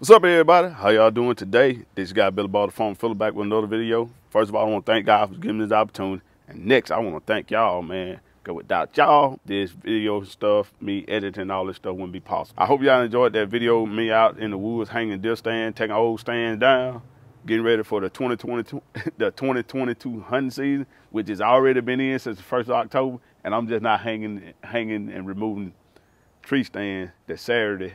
What's up, everybody? How y'all doing today? This guy BILLYBOB the Farmer Phillips back with another video. First of all, I want to thank God for giving me this opportunity. And next, I want to thank y'all, man. Because without y'all, this video stuff, me editing, all this stuff wouldn't be possible. I hope y'all enjoyed that video, me out in the woods, hanging deer stand, taking old stands down, getting ready for the 2022 hunting season, which has already been in since the 1st of October. And I'm just not hanging and removing tree stands that Saturday.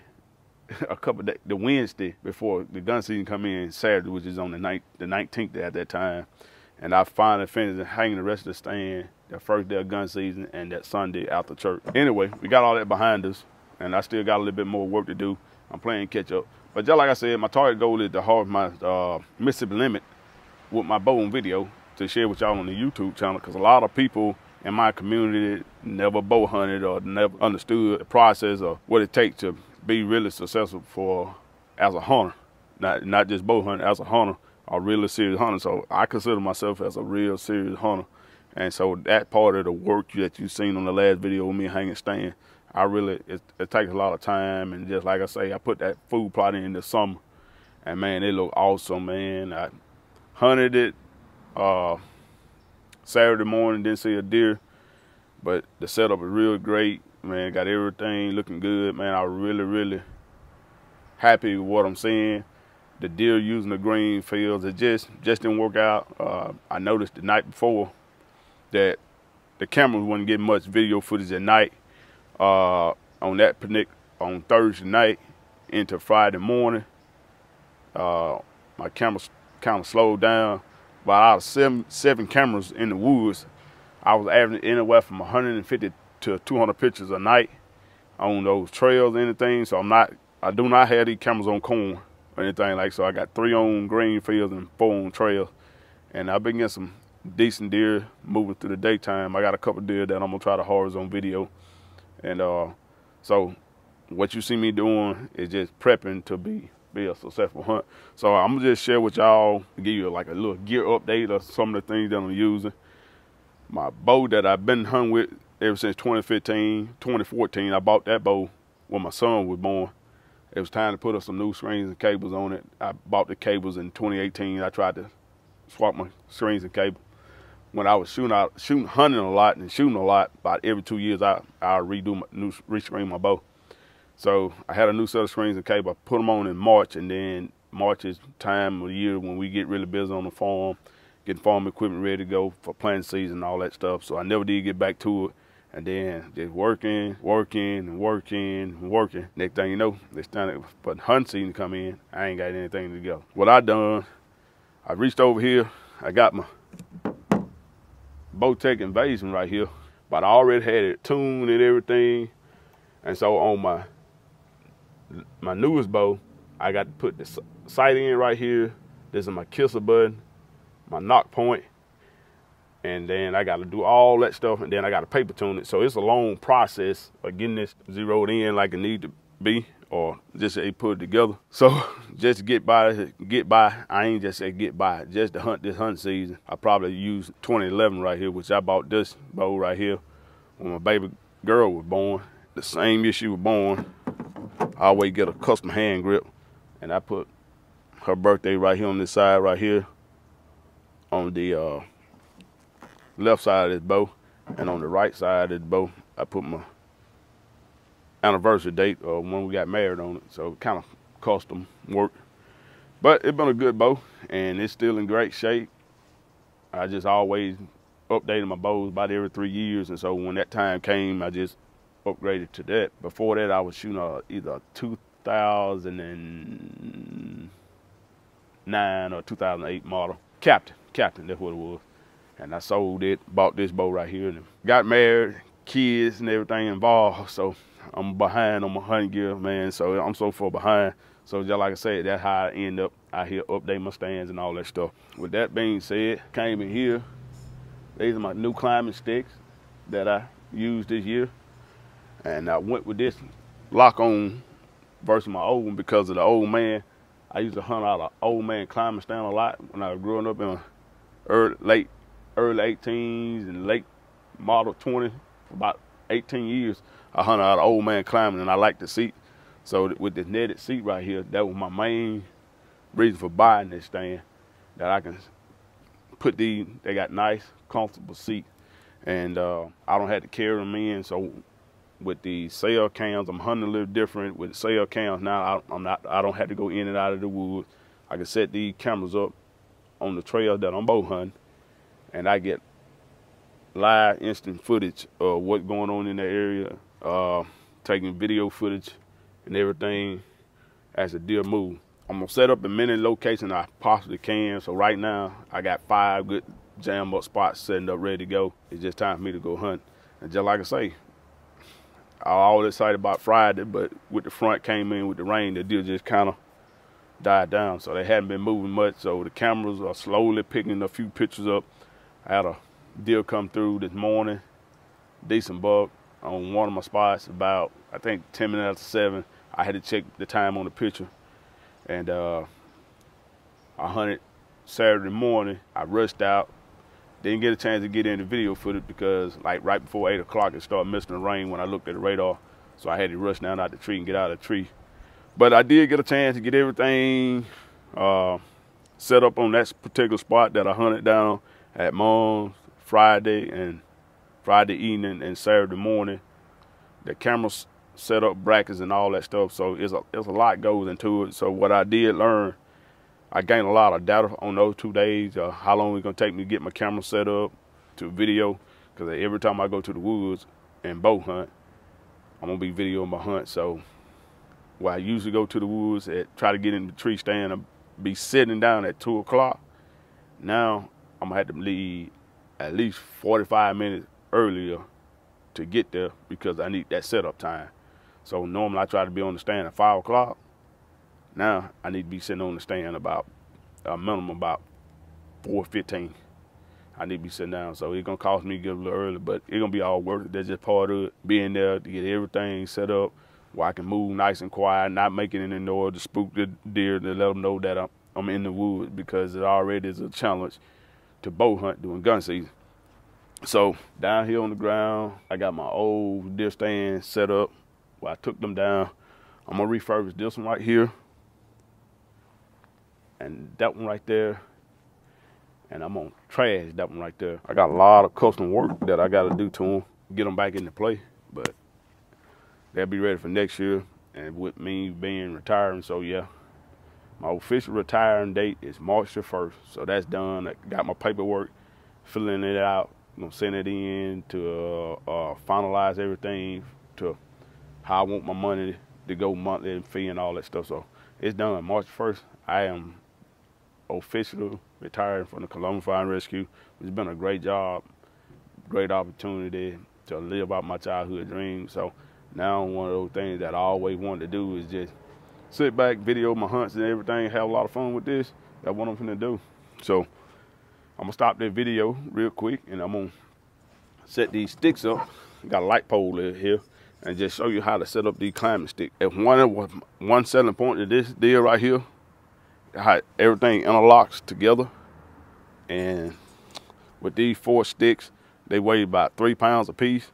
A couple of days, the Wednesday before the gun season come in, Saturday, which is on the 19th at that time. And I finally finished hanging the rest of the stand the first day of gun season and that Sunday after church. Anyway, we got all that behind us, and I still got a little bit more work to do. I'm playing catch up. But just like I said, my target goal is to harvest my Mississippi limit with my bow and video to share with y'all on the YouTube channel, because a lot of people in my community never bow hunted or never understood the process of what it takes to be really successful as a hunter, not just bow hunter, as a hunter, a really serious hunter. So I consider myself as a real serious hunter, and so that part of the work that you've seen on the last video with me hanging stand, it takes a lot of time. And just like I say, I put that food plot in the summer, and man, it looked awesome, man. I hunted it Saturday morning, didn't see a deer, but the setup was real great. Man, got everything looking good, man. I was really happy with what I'm seeing. The deer using the green fields, it just didn't work out. I noticed the night before that the cameras wasn't getting much video footage at night. On Thursday night into Friday morning, my cameras kind of slowed down. But out of seven cameras in the woods, I was averaging anywhere from 150 to 200 pictures a night on those trails, anything. So I do not have these cameras on corn or anything like. So I got 3 on green fields and 4 on trails, and I've been getting some decent deer moving through the daytime. I got a couple deer that I'm gonna try to harvest on video, and so what you see me doing is just prepping to be a successful hunt. So I'm gonna just share with y'all, give you like a little gear update of some of the things that I'm using. My bow that I've been hunting with ever since 2014, I bought that bow when my son was born. It was time to put up some new strings and cables on it. I bought the cables in 2018. I tried to swap my strings and cable. When I was hunting a lot and shooting a lot, about every 2 years, I restring my bow. So I had a new set of strings and cable. I put them on in March, and then March is time of the year when we get really busy on the farm, getting farm equipment ready to go for planting season and all that stuff. So I never did get back to it. And then just working. Next thing you know, it's time for hunting season to come in. I ain't got anything together. What I done, I reached over here. I got my Bowtech Invasion right here, but I already had it tuned and everything. And so on my newest bow, I got to put the sight in right here. This is my kisser button, my knock point, and then I got to do all that stuff, and then I got to paper tune it. So it's a long process of getting this zeroed in like it need to be, or just say put it together. So just to get by, I ain't just say get by, just to hunt this hunting season. I probably used 2011 right here, which I bought this bow right here when my baby girl was born. The same year she was born, I always get a custom hand grip, and I put her birthday right here on this side right here on the left side of this bow, and on the right side of the bow I put my anniversary date of when we got married on it. So kind of custom work, but it's been a good bow and it's still in great shape. I just always updated my bows about every 3 years, and so when that time came, I just upgraded to that. Before that, I was shooting either a 2009 or 2008 model Captain, that's what it was. And I sold it, bought this bow right here, and got married, kids and everything involved. So I'm behind on my hunting gear, man. So I'm so far behind. So just like I said, that's how I end up out here updating my stands and all that stuff. With that being said, came in here. These are my new climbing sticks that I used this year. And I went with this lock-on versus my old one because of the old man. I used to hunt out an old man climbing stand a lot when I was growing up in early 18s and late model 20. For about 18 years, I hunted out an old man climbing, and I liked the seat. So with this netted seat right here, that was my main reason for buying this stand, that I can put these, they got nice, comfortable seats, and I don't have to carry them in. So with the sail cams, I'm hunting a little different. With the sail cams now, I don't have to go in and out of the woods. I can set these cameras up on the trail that I'm bow hunting, and I get live instant footage of what's going on in the area, taking video footage and everything as the deer move. I'm gonna set up as many locations I possibly can. So right now I got 5 good jam up spots setting up ready to go. It's just time for me to go hunt. And just like I say, I was all excited about Friday, but with the front came in with the rain, the deer just kind of died down. So they hadn't been moving much. So the cameras are slowly picking a few pictures up. I had a deer come through this morning, decent buck on one of my spots about, I think 10 minutes after 7. I had to check the time on the picture. And I hunted Saturday morning. I rushed out. Didn't get a chance to get into video footage because like right before 8 o'clock, it started missing the rain when I looked at the radar. So I had to rush down out the tree and get out of the tree. But I did get a chance to get everything set up on that particular spot that I hunted down at Mom's Friday evening and Saturday morning. The cameras set up brackets and all that stuff. So it's a lot goes into it. So what I did learn, I gained a lot of data on those 2 days, how long it's gonna take me to get my camera set up to video, because every time I go to the woods and bow hunt, I'm gonna be videoing my hunt. So where I usually go to the woods and try to get in the tree stand and be sitting down at 2 o'clock, now I'm gonna have to leave at least 45 minutes earlier to get there because I need that setup time. So normally I try to be on the stand at 5 o'clock. Now I need to be sitting on the stand about a minimum about 4:15. I need to be sitting down. So it's gonna cost me to get a little early, but it's gonna be all worth it. That's just part of it. Being there to get everything set up where I can move nice and quiet, not making any noise to spook the deer, to let them know that I'm in the woods, because it already is a challenge to bow hunt during gun season. So down here on the ground, I got my old deer stand set up where I took them down. I'm gonna refurbish this one right here and that one right there, and I'm gonna trash that one right there. I got a lot of custom work that I gotta do to them, get them back into play, but they'll be ready for next year. And with me being retiring, so yeah, my official retiring date is March the 1st. So that's done. I got my paperwork, filling it out. I'm gonna send it in to finalize everything to how I want my money to go monthly and fee and all that stuff. So it's done. March 1st, I am officially retired from the Columbia Fire and Rescue. It's been a great job, great opportunity to live out my childhood dreams. So now one of those things that I always wanted to do is just sit back, video my hunts and everything, have a lot of fun with this. That's what I'm finna do. So I'm gonna stop that video real quick and I'm gonna set these sticks up. Got a light pole here and just show you how to set up these climbing sticks. And one selling point of this deal right here, how everything interlocks together. And with these 4 sticks, they weigh about 3 pounds a piece.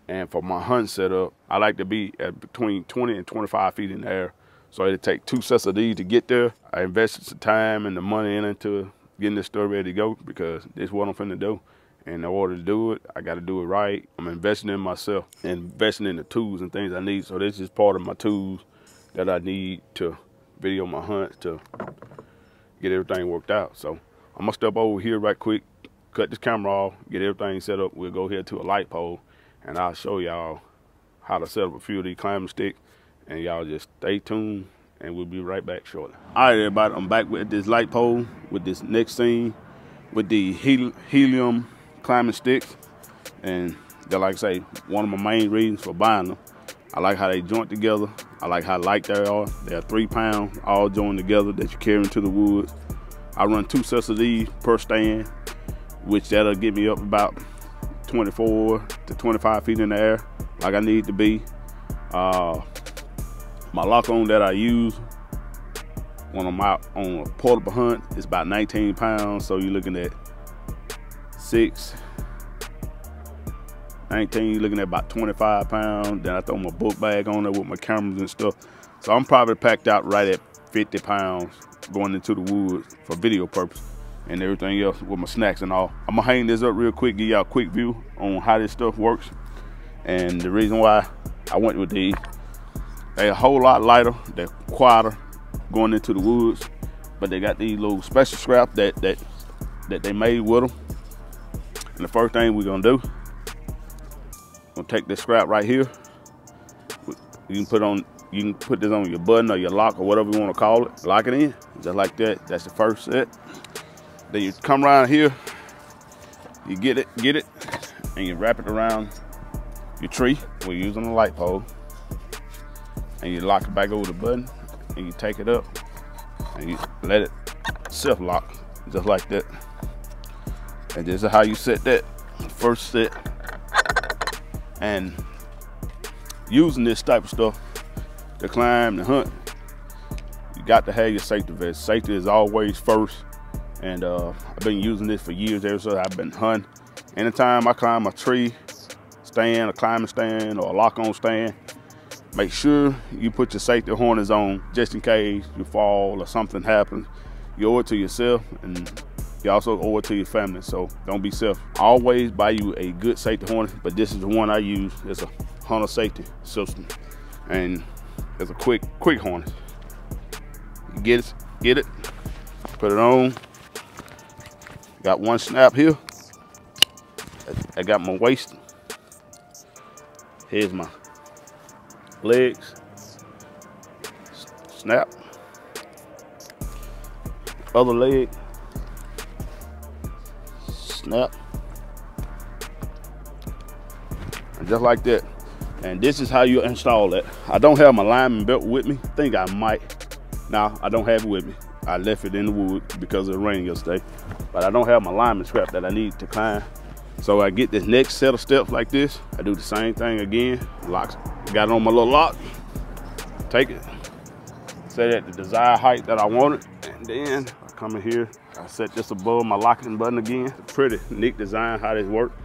And for my hunt setup, I like to be at between 20 and 25 feet in the air. So it'll take 2 sets of these to get there. I invested some time and the money into getting this store ready to go because this is what I'm finna do. And in order to do it, I gotta do it right. I'm investing in myself, investing in the tools and things I need. So this is part of my tools that I need to video my hunts to get everything worked out. So I'm gonna step over here right quick, cut this camera off, get everything set up. We'll go here to a light pole and I'll show y'all how to set up a few of these climbing sticks, and y'all just stay tuned and we'll be right back shortly. All right, everybody, I'm back with this light pole with this next scene with the helium climbing sticks. And they're, like I say, one of my main reasons for buying them. I like how they joint together. I like how light they are. They're 3 pounds, all joined together that you carry into the woods. I run 2 sets of these per stand, which that'll get me up about 24 to 25 feet in the air, like I need to be. My lock on that I use when I'm out on a portable hunt is about 19 pounds. So you're looking at 6 19, looking at about 25 pounds. Then I throw my book bag on there with my cameras and stuff. So I'm probably packed out right at 50 pounds going into the woods for video purpose and everything else with my snacks and all. I'm gonna hang this up real quick, give y'all a quick view on how this stuff works. And the reason why I went with these, they're a whole lot lighter, they're quieter going into the woods, but they got these little special scraps that they made with them. And the first thing we're gonna do, we'll take this scrap right here. You can put this on your button or your lock or whatever you want to call it. Lock it in, just like that. That's the first set. Then you come around here, you get it, and you wrap it around your tree. We're using a light pole, and you lock it back over the button, and you take it up, and you let it self-lock, just like that. And this is how you set that first set. And using this type of stuff to climb, to hunt, you got to have your safety vest. Safety is always first. And I've been using this for years ever since I've been hunting. Anytime I climb a tree stand, a climbing stand, or a lock-on stand, make sure you put your safety harness on just in case you fall or something happens. You owe it to yourself, and you also owe it to your family, so don't be selfish. Always buy you a good safety harness, but this is the one I use. It's a hunter safety system, and it's a quick harness. You get it, put it on. Got one snap here. I got my waist. Here's my legs. Snap. Other leg. Snap. And just like that. And this is how you install it. I don't have my lineman belt with me. Think I might. Now I don't have it with me. I left it in the woods because of the rain yesterday. But I don't have my lineman strap that I need to climb. So I get this next set of steps like this. I do the same thing again. Locks. Got it on my little lock. Take it. Set it at the desired height that I wanted. And then I come in here. I set this above my locking button again. It's a pretty neat design how this works.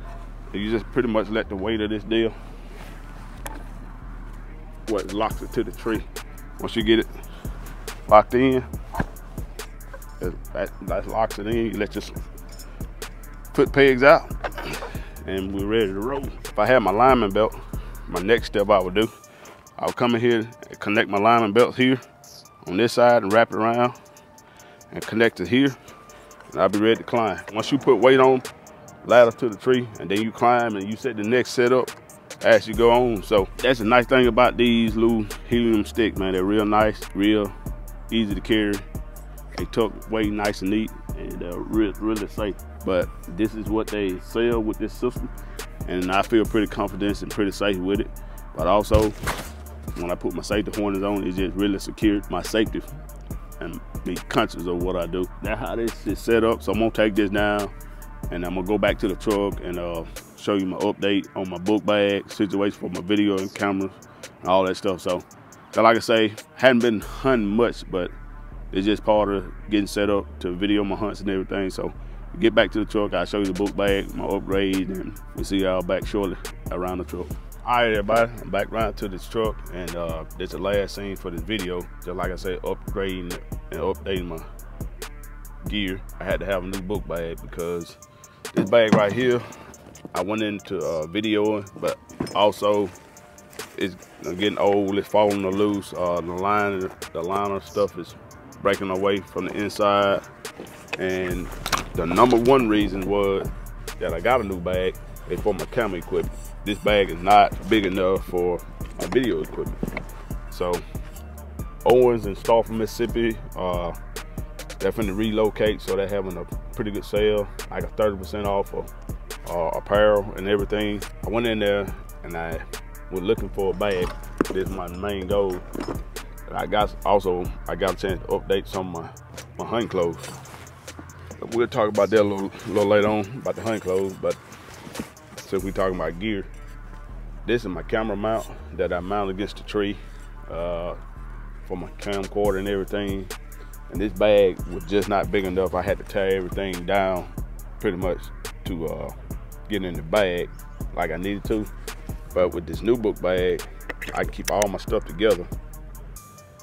You just pretty much let the weight of this deal, what locks it to the tree. Once you get it locked in, that locks it in. You let your foot pegs out, and we're ready to roll. If I had my lineman belt, my next step I would do, I would come in here and connect my lineman belt here on this side and wrap it around and connect it here, and I'll be ready to climb. Once you put weight on, ladder to the tree, and then you climb and you set the next setup as you go on. So that's the nice thing about these little helium sticks, man. They're real nice, real easy to carry. They tuck way nice and neat, and they're really safe. But this is what they sell with this system, and I feel pretty confident and pretty safe with it. But also, when I put my safety harness on, it just really secured my safety and be conscious of what I do. That's how this is set up. So I'm gonna take this down, and I'm gonna go back to the truck and show you my update on my book bag situation for my video and cameras and all that stuff. So like I say, hadn't been hunting much, but it's just part of getting set up to video my hunts and everything. So get back to the truck, I'll show you the book bag, my upgrade, and we'll see y'all back shortly around the truck. All right, everybody, I'm back around to this truck, and this is the last scene for this video. Just like I said, upgrading and updating my gear. I had to have a new book bag because this bag right here, I went into videoing, but also it's getting old, it's falling loose. The liner stuff is breaking away from the inside, and the #1 reason was that I got a new bag is for my camera equipment. This bag is not big enough for my video equipment. So Owens and Stafford, Mississippi, they're finna relocate, so they're having a pretty good sale, like a 30% off of apparel and everything. I went in there and I was looking for a bag. This is my main goal. I got a chance to update some of my hunting clothes. We'll talk about that a little later on about the hunting clothes, but since we're talking about gear, this is my camera mount that I mount against the tree for my camcorder and everything. And this bag was just not big enough. I had to tear everything down pretty much to get in the bag. like I needed to. But with this new book bag, I can keep all my stuff together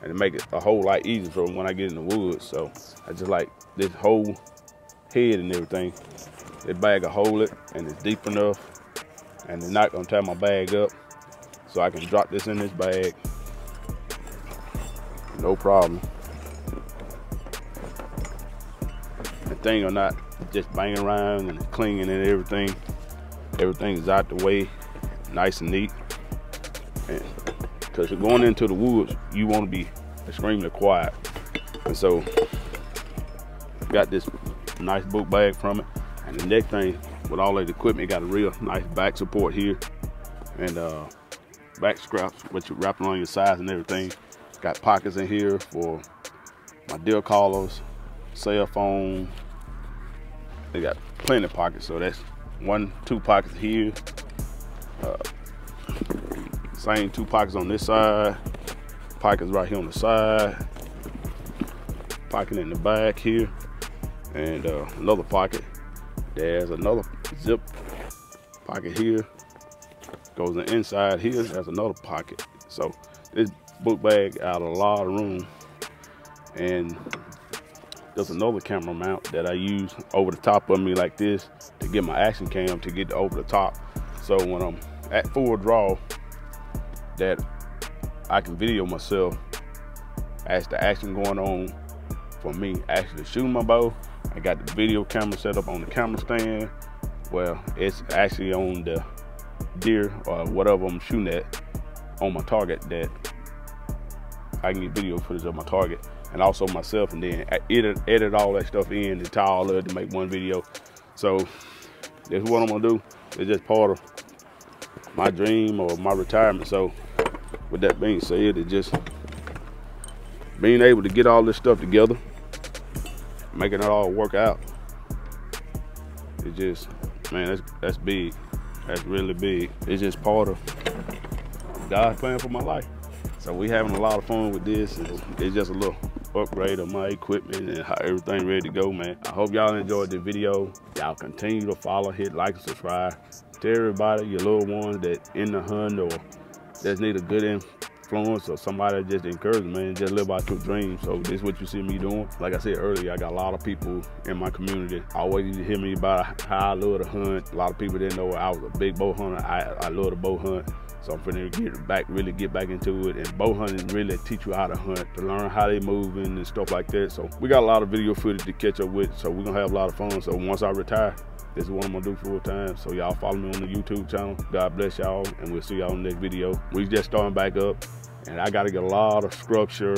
and it make it a whole lot easier for when I get in the woods. So I just like this whole head and everything. This bag will hold it and it's deep enough and it's not gonna tie my bag up. So I can drop this in this bag, no problem. The thing will not just bang around and clinging and everything. Everything is out the way, nice and neat. And because you're going into the woods, you want to be extremely quiet. And so, got this nice book bag from it. And the next thing, with all that equipment, got a real nice back support here. And back straps, which you wrap on your sides and everything. Got pockets in here for my deer collars, cell phone. They got plenty of pockets, so that's 1, 2 pockets here. Same 2 pockets on this side. Pockets right here on the side. Pocket in the back here, and another pocket. There's another zip pocket here. Goes in the inside here. There's another pocket. So this book bag out a lot of room. And there's another camera mount that I use over the top of me like this to get my action cam to get over the top. So when I'm at full draw, that I can video myself as the action going on for me actually shooting my bow. I got the video camera set up on the camera stand. Well, it's actually on the deer or whatever I'm shooting at on my target, that I can get video footage of my target and also myself, and then edit all that stuff in and tie all of it to make one video. So that's what I'm gonna do. It's just part of my dream or my retirement. So with that being said, it's just being able to get all this stuff together, making it all work out. It just, man, that's big. That's really big. It's just part of God's plan for my life. So we having a lot of fun with this. It's just a little upgrade of my equipment and how everything ready to go, man. I hope y'all enjoyed the video. Y'all continue to follow, hit like and subscribe. Tell everybody, your little ones that in the hunt or just need a good influence or somebody just encourage, man, just live out your dreams. So this is what you see me doing. Like I said earlier, I got a lot of people in my community always used to hear me about how I love to hunt. A lot of people didn't know I was a big bow hunter. I love to bow hunt. So I'm finna really get back into it. And bow hunting really teach you how to hunt, to learn how they moving and stuff like that. So we got a lot of video footage to catch up with. So we're gonna have a lot of fun. So once I retire, this is what I'm gonna do full time. So y'all follow me on the YouTube channel. God bless y'all, and we'll see y'all in the next video. We just starting back up, and I gotta get a lot of structure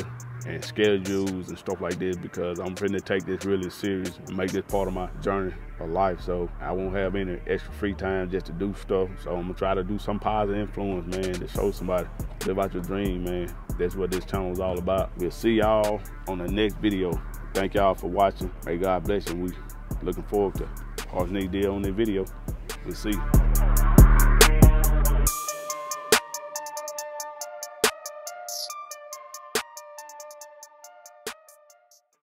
and schedules and stuff like this because I'm finna take this really serious and make this part of my journey of life. So I won't have any extra free time just to do stuff. So I'm gonna try to do some positive influence, man, to show somebody, live out your dream, man. That's what this channel is all about. We'll see y'all on the next video. Thank y'all for watching. May God bless you. We looking forward to Horse Neck Deer on this video. We'll see.